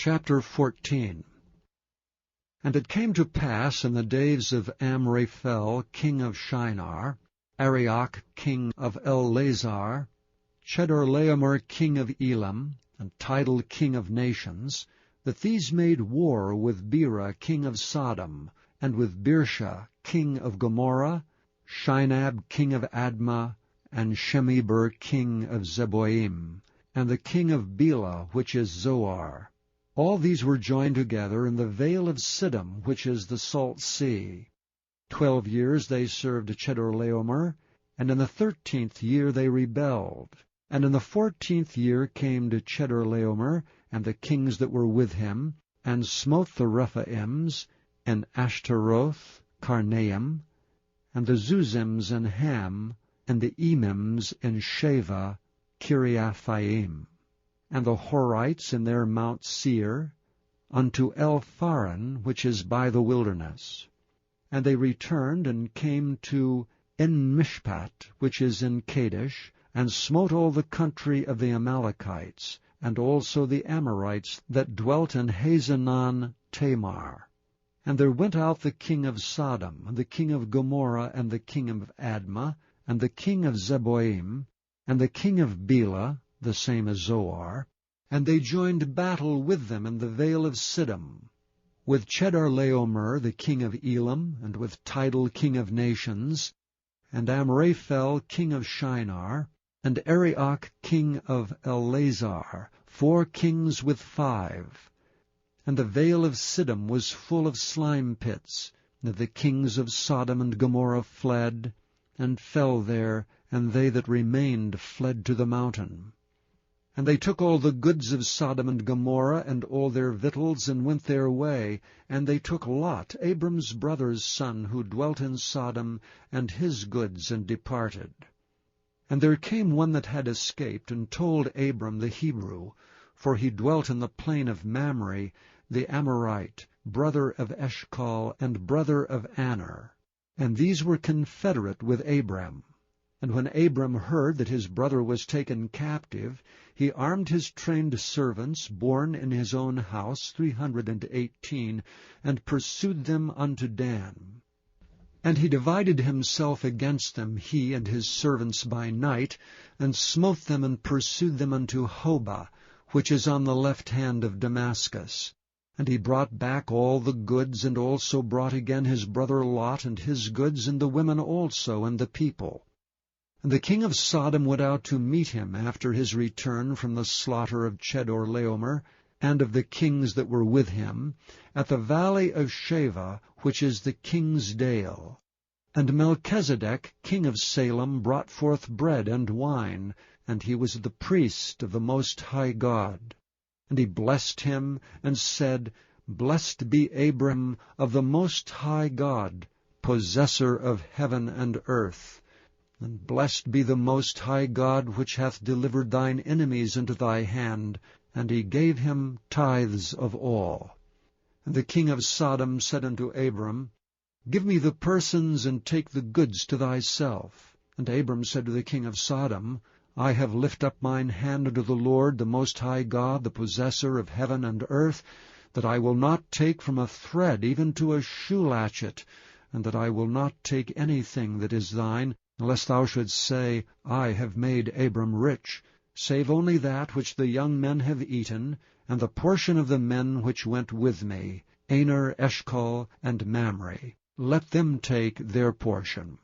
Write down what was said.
Chapter 14. And it came to pass in the days of Amraphel king of Shinar, Arioch king of Ellasar, Chedorlaomer king of Elam, and Tidal king of nations, that these made war with Bera king of Sodom, and with Birsha king of Gomorrah, Shinab king of Admah, and Shemeber king of Zeboim, and the king of Bela, which is Zoar. All these were joined together in the vale of Siddim, which is the salt sea. 12 years they served Chedorlaomer, and in the 13th year they rebelled. And in the 14th year came to Chedorlaomer and the kings that were with him, and smote the Rephaims, and Ashtaroth, Karnaim, and the Zuzims in Ham, and the Emims in Sheva, Kiriathaim, and the Horites in their Mount Seir, unto Elpharan, which is by the wilderness. And they returned and came to En-Mishpat, which is in Kadesh, and smote all the country of the Amalekites, and also the Amorites that dwelt in Hazanon Tamar. And there went out the king of Sodom, and the king of Gomorrah, and the king of Admah, and the king of Zeboim, and the king of Bela, the same as Zoar, and they joined battle with them in the vale of Siddim, with Chedorlaomer the king of Elam, and with Tidal king of nations, and Amraphel king of Shinar, and Arioch king of Ellasar, 4 kings with 5. And the vale of Siddim was full of slime pits, and the kings of Sodom and Gomorrah fled, and fell there, and they that remained fled to the mountain. And they took all the goods of Sodom and Gomorrah, and all their victuals, and went their way. And they took Lot, Abram's brother's son, who dwelt in Sodom, and his goods, and departed. And there came one that had escaped, and told Abram the Hebrew, for he dwelt in the plain of Mamre, the Amorite, brother of Eshcol, and brother of Aner. And these were confederate with Abram. And when Abram heard that his brother was taken captive, he armed his trained servants, born in his own house, 318, and pursued them unto Dan. And he divided himself against them, he and his servants by night, and smote them and pursued them unto Hobah, which is on the left hand of Damascus. And he brought back all the goods, and also brought again his brother Lot, and his goods, and the women also, and the people. And the king of Sodom went out to meet him after his return from the slaughter of Chedorlaomer, and of the kings that were with him, at the valley of Sheva, which is the king's dale. And Melchizedek, king of Salem, brought forth bread and wine, and he was the priest of the Most High God. And he blessed him, and said, Blessed be Abram of the Most High God, possessor of heaven and earth. And blessed be the Most High God, which hath delivered thine enemies into thy hand. And he gave him tithes of all. And the king of Sodom said unto Abram, Give me the persons, and take the goods to thyself. And Abram said to the king of Sodom, I have lifted up mine hand unto the Lord, the Most High God, the possessor of heaven and earth, that I will not take from a thread even to a shoe latchet, and that I will not take anything that is thine, lest thou shouldst say, I have made Abram rich, save only that which the young men have eaten, and the portion of the men which went with me, Aner, Eshcol, and Mamre. Let them take their portion.